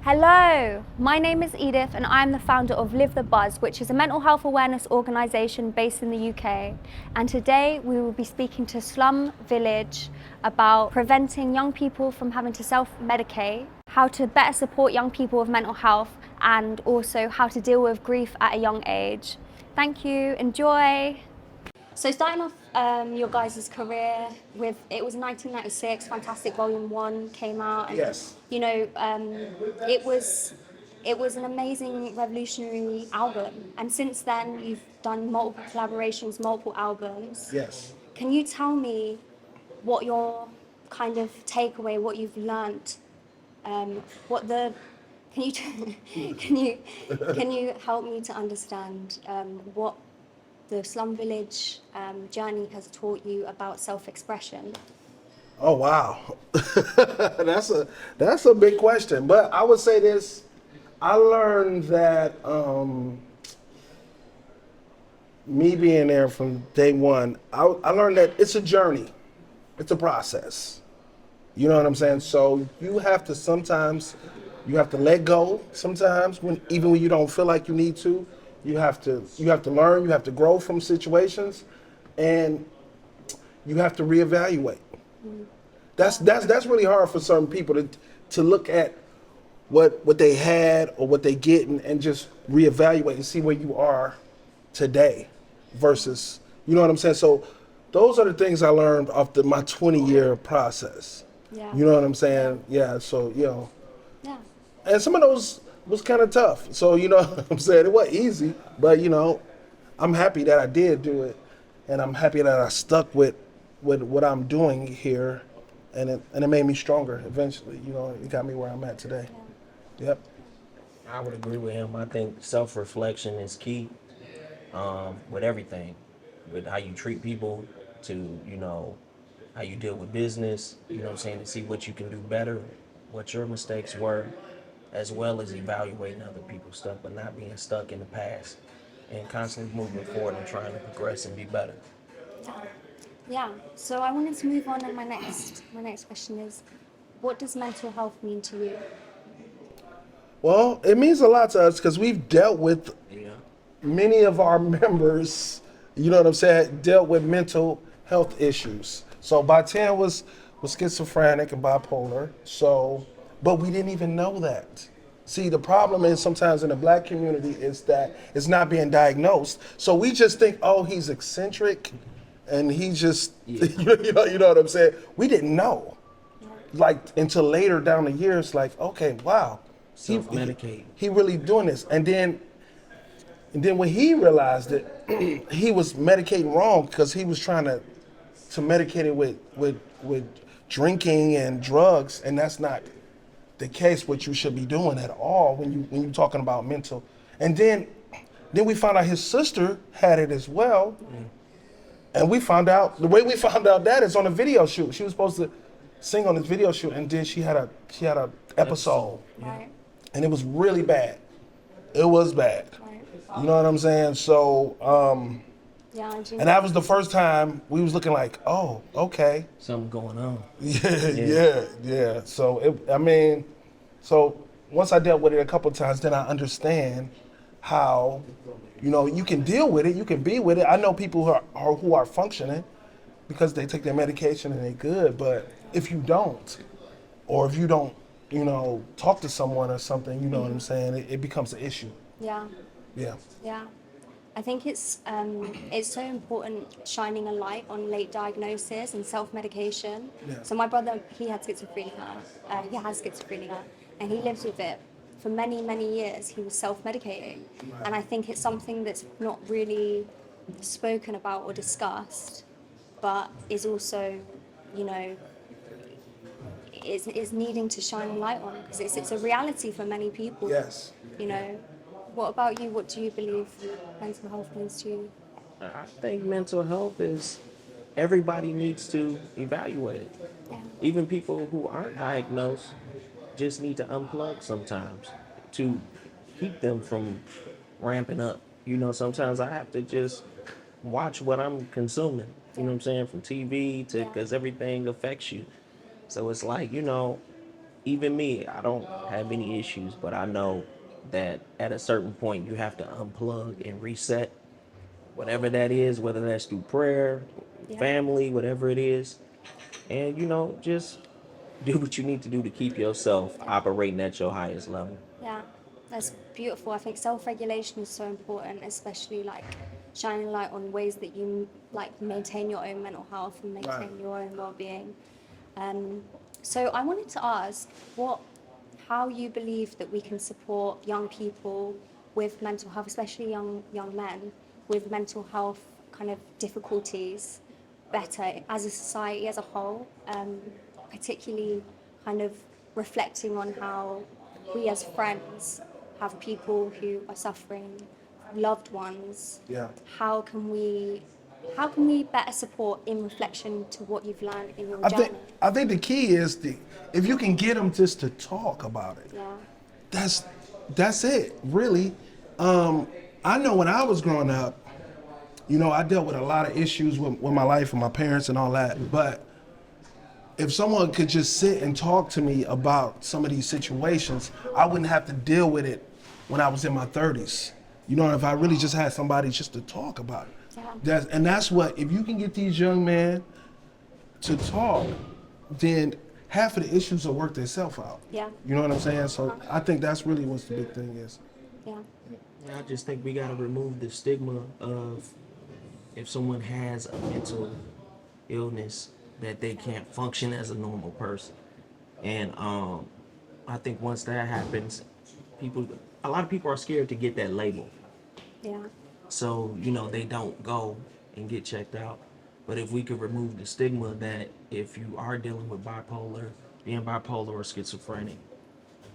Hello, my name is Edith and I am the founder of LiveTheBuzz, which is a mental health awareness organisation based in the UK. And today we will be speaking to Slum Village about preventing young people from having to self-medicate, how to better support young people with mental health, and also how to deal with grief at a young age. Thank you, enjoy. So starting off your guys' career with, it was 1996, Fantastic Volume 1 came out. And, Yes. you know, it was an amazing, revolutionary album. And since then, you've done multiple collaborations, multiple albums. Yes. Can you tell me what your kind of takeaway, what you've learnt, what the, can you, can you help me to understand what the Slum Village journey has taught you about self-expression? Oh wow, that's a big question. But I would say this: I learned that me being there from day one, I learned that it's a journey, it's a process. You know what I'm saying? So you have to sometimes, you have to let go. Sometimes, even when you don't feel like you need to, you have to learn. You have to grow from situations, and you have to reevaluate. That's really hard for certain people to look at what they had or what they get and just reevaluate and see where you are today versus, you know what I'm saying? So those are the things I learned off my 20-year process. Yeah. You know what I'm saying? Yeah. So, Yeah. and some of those was kind of tough. So, you know what I'm saying? It wasn't easy, but I'm happy that I did do it, and I'm happy that I stuck with what I'm doing here, and it made me stronger eventually. It got me where I'm at today. Yeah. Yep. I would agree with him. I think self-reflection is key with everything, with how you treat people, to how you deal with business. To see what you can do better, what your mistakes were, as well as evaluating other people's stuff, but not being stuck in the past and constantly moving forward and trying to progress and be better. Yeah. So I wanted to move on, and my next question is, what does mental health mean to you? Well, it means a lot to us because we've dealt with Yeah. many of our members, you know what I'm saying, dealt with mental health issues. So by 10 was schizophrenic and bipolar. So, but we didn't even know that. See, the problem is sometimes in the black community is that it's not being diagnosed. So we just think, oh, he's eccentric and he just, you know what I'm saying? We didn't know. Like until later down the years, like, okay, wow. Self-medicate. He really doing this. And then when he realized it, he was medicating wrong because he was trying to medicate it with drinking and drugs, and that's not the case. What you should be doing at all when you're talking about mental. And then we found out his sister had it as well, and we found out the way we found out that is on a video shoot. She was supposed to sing on this video shoot, and then she had a episode, Right. and it was really bad. It was bad. Right. You know what I'm saying? So, Yeah. and that was the first time we was looking like, oh, okay. Something going on. Yeah. So, so once I dealt with it a couple of times, then I understand how, you can deal with it, you can be with it. I know people who are functioning because they take their medication and they're good, but if you don't, or if you don't, talk to someone or something, you know what I'm saying, it becomes an issue. Yeah. Yeah. Yeah. I think it's so important shining a light on late diagnosis and self-medication. Yeah. So my brother, he has schizophrenia, and he lives with it. For many, many years, he was self-medicating. Right. And I think it's something that's not really spoken about or discussed, but is also, is needing to shine a light on, because it's a reality for many people. Yes. What about you? What do you believe mental health means to you? I think mental health is, everybody needs to evaluate it. Yeah. Even people who aren't diagnosed just need to unplug sometimes to keep them from ramping up. Sometimes I have to just watch what I'm consuming, you know what I'm saying, from TV to, because everything affects you. So it's like, even me, I don't have any issues, but I know that at a certain point you have to unplug and reset, whatever that is, whether that's through prayer, Yeah. family, whatever it is, and just do what you need to do to keep yourself operating at your highest level. Yeah, that's beautiful. I think self-regulation is so important, especially like shining light on ways that you like maintain your own mental health and maintain Right. your own well-being. So I wanted to ask how you believe that we can support young people with mental health, especially young men with mental health kind of difficulties, better as a society as a whole, particularly kind of reflecting on how we as friends have people who are suffering, loved ones. Yeah. How can we better support in reflection to what you've learned in your I journey? think I think the key is if you can get them just to talk about it. Yeah. That's it, really. I know when I was growing up, I dealt with a lot of issues with my life and my parents and all that. But if someone could just sit and talk to me about some of these situations, I wouldn't have to deal with it when I was in my 30s. If I really just had somebody just to talk about it. Yeah. That's what, if you can get these young men to talk, then half of the issues will work themselves out. Yeah. You know what I'm saying? So I think that's really what the big thing is. Yeah. I just think we gotta remove the stigma of if someone has a mental illness that they can't function as a normal person. And I think once that happens, a lot of people are scared to get that label. Yeah. So, they don't go and get checked out. But if we could remove the stigma that if you are dealing with being bipolar or schizophrenic,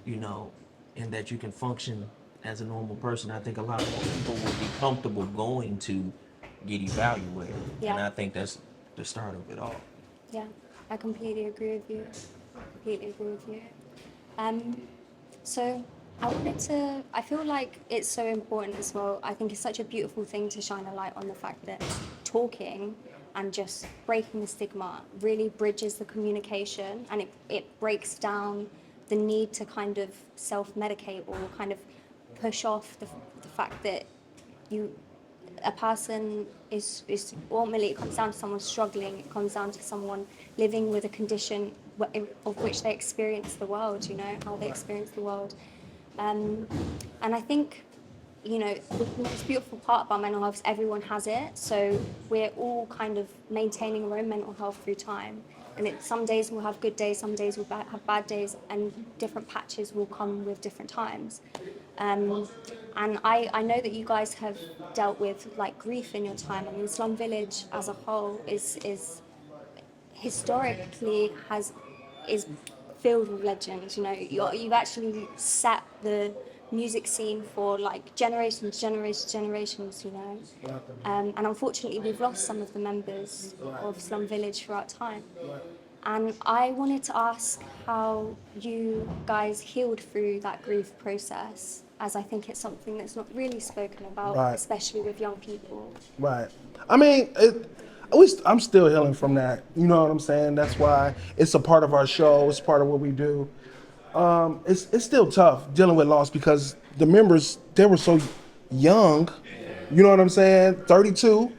and that you can function as a normal person, I think a lot of people will be comfortable going to get evaluated. Yeah. And I think that's the start of it all. Yeah, I completely agree with you. So I feel like it's so important as well. I think it's such a beautiful thing to shine a light on the fact that talking and just breaking the stigma really bridges the communication, and it breaks down the need to kind of self-medicate or kind of push off the fact that a person is ultimately, it comes down to someone struggling, it comes down to someone living with a condition of which they experience the world, how they experience the world. And I think, the most beautiful part about mental health is everyone has it, so we're all kind of maintaining our own mental health through time. And some days we'll have good days, some days we'll have bad days, and different patches will come with different times. And I know that you guys have dealt with like grief in your time. I mean, Slum Village as a whole is historically is filled with legends. You've actually set the music scene for like generations. And unfortunately, we've lost some of the members of Slum Village throughout time. And I wanted to ask how you guys healed through that grief process, as I think it's something that's not really spoken about, Right. especially with young people. Right. I mean, I'm still healing from that. You know what I'm saying? That's why it's a part of our show. It's part of what we do. It's still tough dealing with loss because the members, they were so young. You know what I'm saying? 32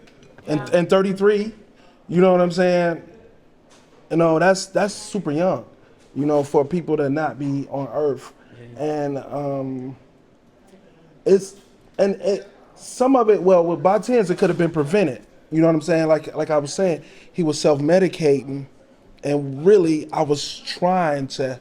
and 33. You know what I'm saying? That's super young, for people to not be on Earth. And some of it, well, with Botans, it could have been prevented. You know what I'm saying? Like I was saying, he was self-medicating, and really, I was trying to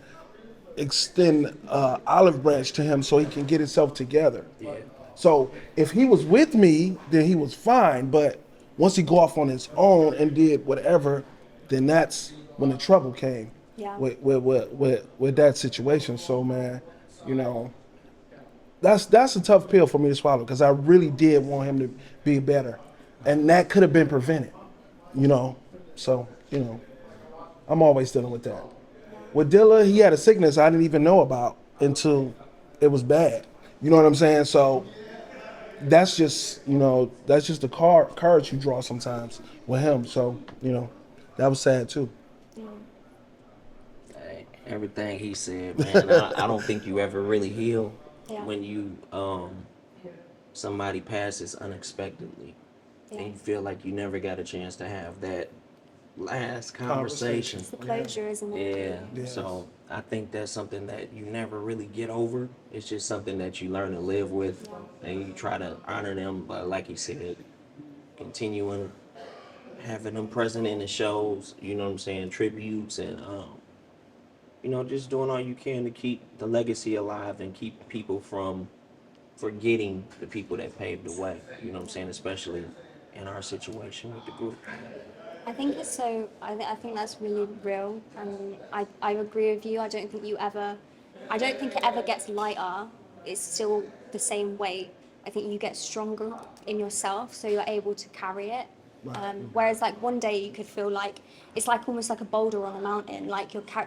extend olive branch to him so he can get himself together. Yeah. So if he was with me, then he was fine. But once he go off on his own and did whatever, then that's when the trouble came. Yeah. With that situation. So man, that's a tough pill for me to swallow because I really did want him to be better, and that could have been prevented. So I'm always dealing with that. With Dilla, he had a sickness I didn't even know about until it was bad. You know what I'm saying? So that's just the cards you draw sometimes with him. So that was sad too. everything he said, man. I don't think you ever really heal Yeah. when you somebody passes unexpectedly, Yeah. and you feel like you never got a chance to have that last conversation. It's the closure, isn't it? Yeah. Yes. So I think that's something that you never really get over. It's just something that you learn to live with, and you try to honor them. But like he said, continuing having them present in the shows. You know what I'm saying? Tributes and just doing all you can to keep the legacy alive and keep people from forgetting the people that paved the way. You know what I'm saying? Especially in our situation with the group. I think it's so. I think that's really real, and I agree with you. I don't think it ever gets lighter. It's still the same weight. I think you get stronger in yourself, so you're able to carry it. Whereas like one day you could feel like it's like almost like a boulder on a mountain. Like you look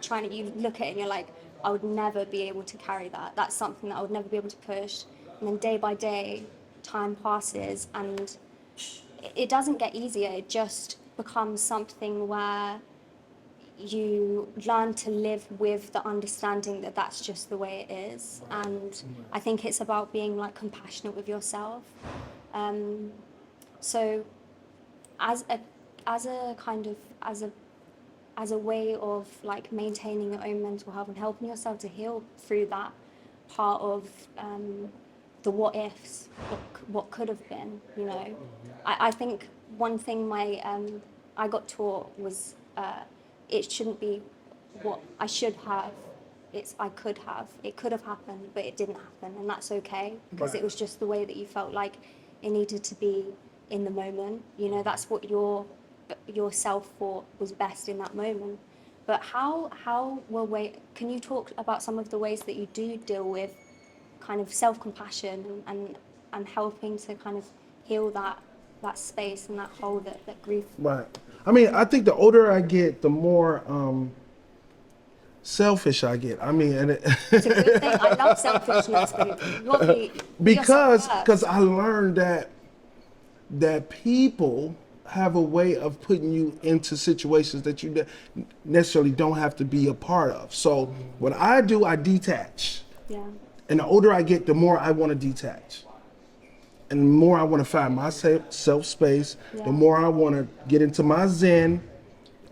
at it and you're like, I would never be able to carry that. That's something that I would never be able to push. And then day by day, time passes and it doesn't get easier. It just becomes something where you learn to live with the understanding that that's just the way it is. And I think it's about being like compassionate with yourself. So as a way of like maintaining your own mental health and helping yourself to heal through that part of the what ifs, what could have been, I think one thing I got taught was it shouldn't be what I should have, it's I could have. It could have happened, but it didn't happen, and that's okay, because it was just the way that you felt like it needed to be in the moment. That's what your self thought was best in that moment. But can you talk about some of the ways that you do deal with kind of self-compassion and helping to kind of heal that space and that hole that grief? Right. I mean, I think the older I get, the more selfish I get. I mean, and It's a good thing. I love selfishness, but you got to be because I learned that people have a way of putting you into situations that you necessarily don't have to be a part of. So what I do, I detach. Yeah. And the older I get, the more I want to detach. And the more I want to find my self space, the more I want to get into my zen.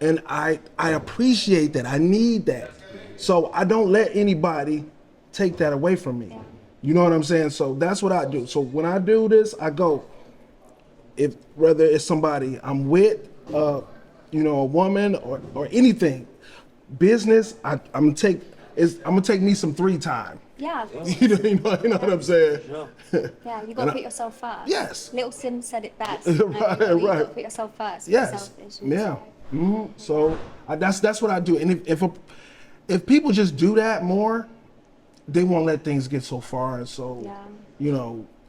And I appreciate that. I need that. So I don't let anybody take that away from me. Yeah. You know what I'm saying? So that's what I do. So when I do this, I go, whether it's somebody I'm with, a woman or anything, business, I'm gonna take me some 3 time. Yeah. You know what I'm saying? Yeah, you got to put yourself first. Yes. Little Sim said it best. Right, You got to right. put yourself first. Yes. Yeah. So that's what I do. And if people just do that more, they won't let things get so far and so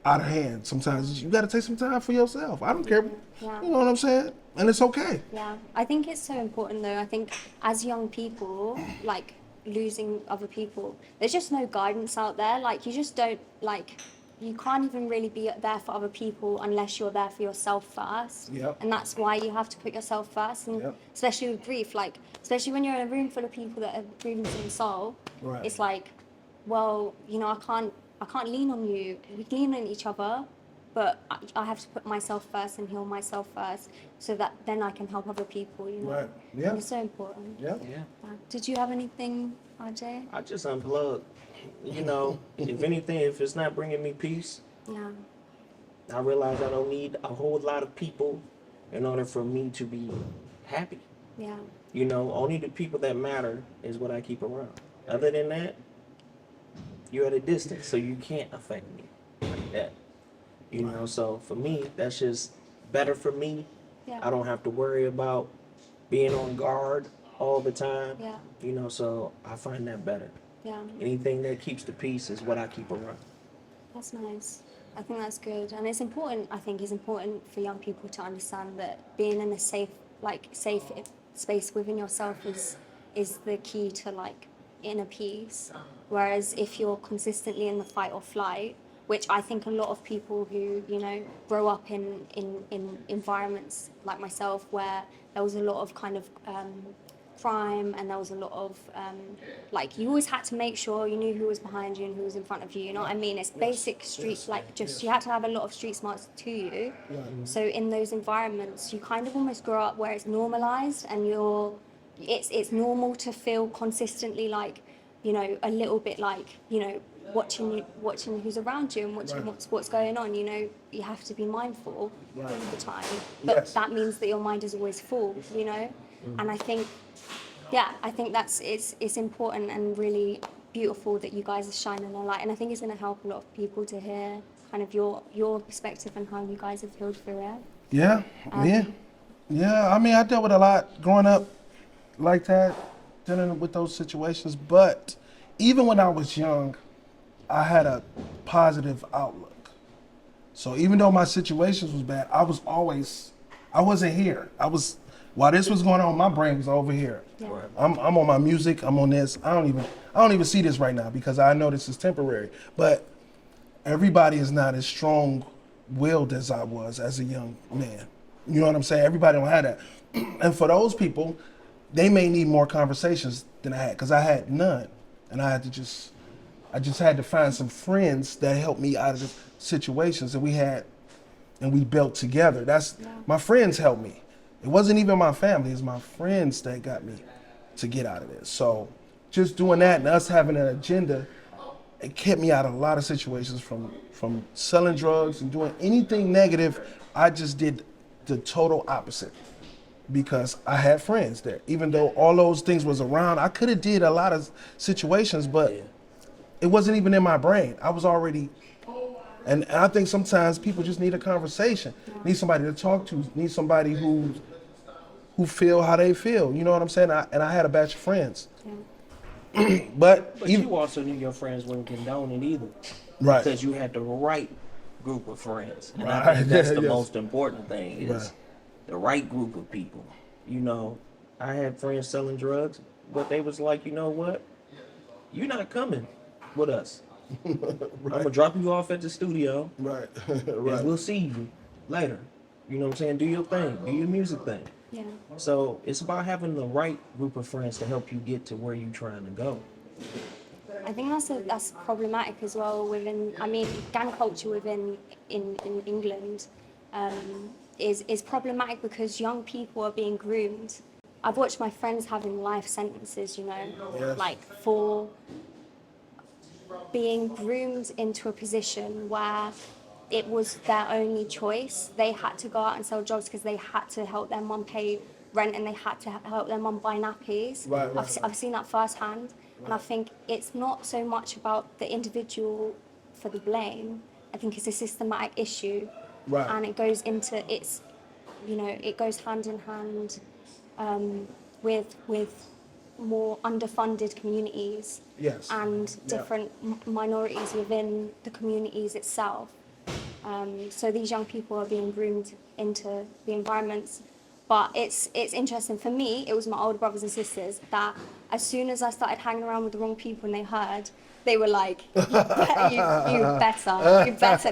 out of hand. Sometimes you got to take some time for yourself. I don't care. Yeah. You know what I'm saying? And it's okay. Yeah, I think it's so important though. I think as young people, like losing other people, there's just no guidance out there. Like you just don't you can't even really be there for other people unless you're there for yourself first. Yep. And that's why you have to put yourself first. And especially with grief, especially when you're in a room full of people that are grieving from soul, Right. it's like, well, I can't lean on you. We can lean on each other, but I have to put myself first and heal myself first, so that then I can help other people. Right. Yeah. And it's so important. Yeah. Did you have anything, RJ? I just unplugged. If anything, if it's not bringing me peace, Yeah. I realize I don't need a whole lot of people in order for me to be happy. Yeah. Only the people that matter is what I keep around. Other than that, you're at a distance, so you can't affect me like that. So for me, that's just better for me. Yeah. I don't have to worry about being on guard all the time. Yeah. So I find that better. Yeah. Anything that keeps the peace is what I keep around. That's nice. I think that's good, and it's important. I think it's important for young people to understand that being in a safe space within yourself is the key to inner peace. Whereas if you're consistently in the fight or flight, which I think a lot of people who grow up in environments like myself where there was a lot of kind of crime, and there was a lot of like, you always had to make sure you knew who was behind you and who was in front of you. You know what I mean? It's basic street, like just you had to have a lot of street smarts to you. So in those environments, you kind of almost grow up where it's normalized, and it's normal to feel consistently like, you know, a little bit like, you know, watching who's around you and watching what's going on. You know, you have to be mindful all the time, but that means that your mind is always full, you know. And I think that's it's important and really beautiful that you guys are shining a light, and I think it's going to help a lot of people to hear kind of your perspective and how you guys have healed through it. Yeah. I mean, I dealt with a lot growing up like that, dealing with those situations, but even when I was young, I had a positive outlook. So even though my situations was bad, I wasn't here. While this was going on, my brain was over here. Yeah. I'm on my music, I'm on this. I don't even see this right now because I know this is temporary. But everybody is not as strong-willed as I was as a young man. You know what I'm saying? Everybody don't have that. And for those people, they may need more conversations than I had, because I had none. And I just had to find some friends that helped me out of the situations that we had and we built together. My friends helped me. It wasn't even my family, it's my friends that got me to get out of this. So just doing that and us having an agenda, it kept me out of a lot of situations, from selling drugs and doing anything negative. I just did the total opposite because I had friends there. Even though all those things was around, I could have did a lot of situations, but it wasn't even in my brain. I was already, and I think sometimes people just need a conversation, need somebody to talk to, need somebody who feel how they feel. You know what I'm saying? I had a batch of friends. Yeah. But you also knew your friends weren't condoning either. Right. Because you had the right group of friends. And I think that's the most important thing is the right group of people. You know, I had friends selling drugs, but they was like, you know what? You're not coming with us. I'm gonna drop you off at the studio. Right. And we'll see you later. You know what I'm saying? Do your thing. Do your music thing. Yeah. So it's about having the right group of friends to help you get to where you're trying to go. I think that's problematic as well gang culture within in England is problematic because young people are being groomed. I've watched my friends having life sentences, you know, like for being groomed into a position where it was their only choice. They had to go out and sell drugs because they had to help their mum pay rent and they had to help their mum buy nappies. I've seen that firsthand. And I think it's not so much about the individual for the blame. I think it's a systematic issue. Right. And it goes into, it goes hand in hand with more underfunded communities. Yes. And different minorities within the communities itself. So these young people are being groomed into the environments. But it's interesting. For me, it was my older brothers and sisters that as soon as I started hanging around with the wrong people and they heard, they were like, you better try. Because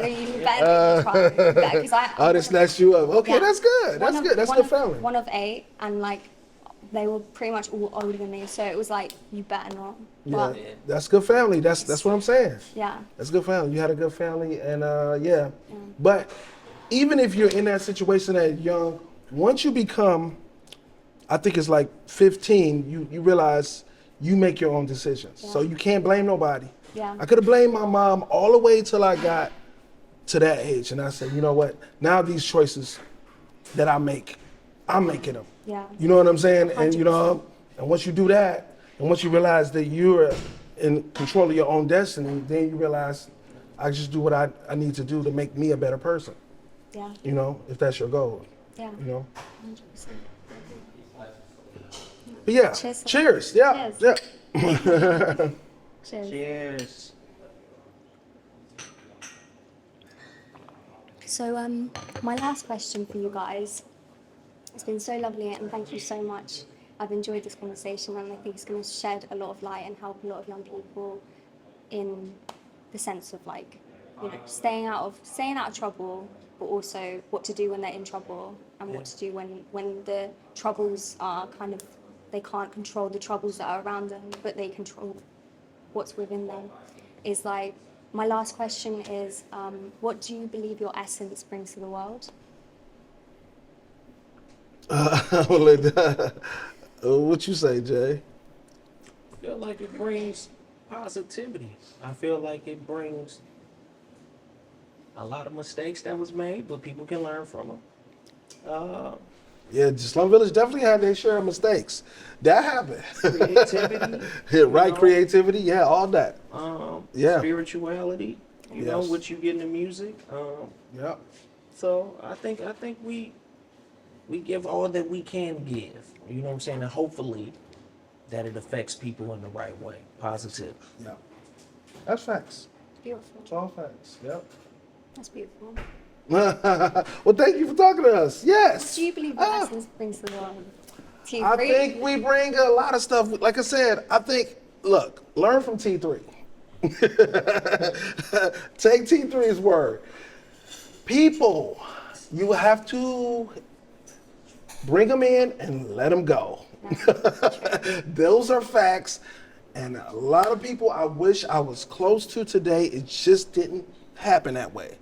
they snatched you up. Okay, that's good. That's good. That's good family. One of 8, and like they were pretty much all older than me. So it was like, you better not. But, that's good family. That's what I'm saying. Yeah. That's good family. You had a good family, and But even if you're in that situation at young, once you become, I think it's like 15, you realize you make your own decisions. Yeah. So you can't blame nobody. Yeah. I could have blamed my mom all the way till I got to that age. And I said, you know what? Now these choices that I make, I'm making them. Yeah. You know what I'm saying? 100%. And and once you do that, and once you realize that you're in control of your own destiny, then you realize I just do what I need to do to make me a better person. Yeah. You know, if that's your goal. Yeah. You know? 100%. But yeah. Cheers. Yeah. Cheers. Yeah. Cheers. Cheers. So my last question for you guys, it's been so lovely and thank you so much. I've enjoyed this conversation and I think it's going to shed a lot of light and help a lot of young people in the sense of like, you know, staying out of trouble, but also what to do when they're in trouble and what to do when the troubles are kind of they can't control the troubles that are around them, but they control what's within them. Is like, my last question is, what do you believe your essence brings to the world? What you say, Jay? I feel like it brings positivity. I feel like it brings a lot of mistakes that was made, but people can learn from them. Yeah, Slum Village definitely had their share of mistakes. That happened. Creativity. Yeah, right, creativity, yeah, all that. Yeah. Spirituality, you know, Yes. what you get in the music. Yeah. So I think we give all that we can give. You know what I'm saying? And hopefully that it affects people in the right way. Positive. Yeah. That's facts. Beautiful. It's all facts. Yep. That's beautiful. Well, thank you for talking to us. Yes. Do you believe your essence brings to the world? I think we bring a lot of stuff. Like I said, I think, look, learn from T3. Take T3's word. People, you have to bring them in and let them go. Those are facts. And a lot of people I wish I was close to today, it just didn't happen that way.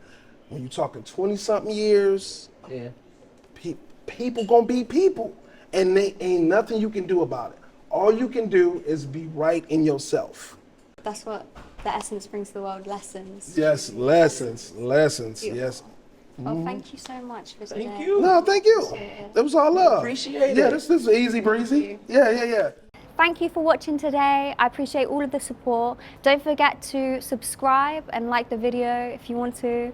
When you're talking 20-something years, Yeah. people gonna be people. And they ain't nothing you can do about it. All you can do is be right in yourself. That's what the essence brings to the world, lessons. Yes, lessons, Beautiful. yes. Well, thank you so much for today. Thank you. No, thank you. That was all love. Appreciate Yeah, it. this is easy breezy. Yeah. Thank you for watching today. I appreciate all of the support. Don't forget to subscribe and like the video if you want to.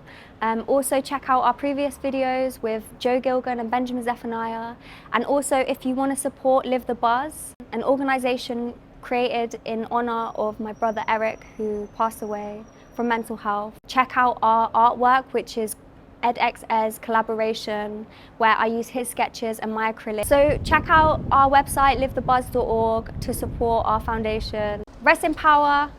Also check out our previous videos with Joe Gilgan and Benjamin Zephaniah. And also if you want to support LiveTheBuzz, an organisation created in honour of my brother Eric, who passed away from mental health. Check out our artwork, which is EdX's collaboration, where I use his sketches and my acrylic. So check out our website, LiveTheBuzz.org, to support our foundation. Rest in power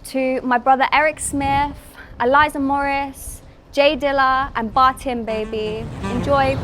to my brother Eric Smith, Eliza Morris, Jay Dilla, and Bartim, baby. Enjoy.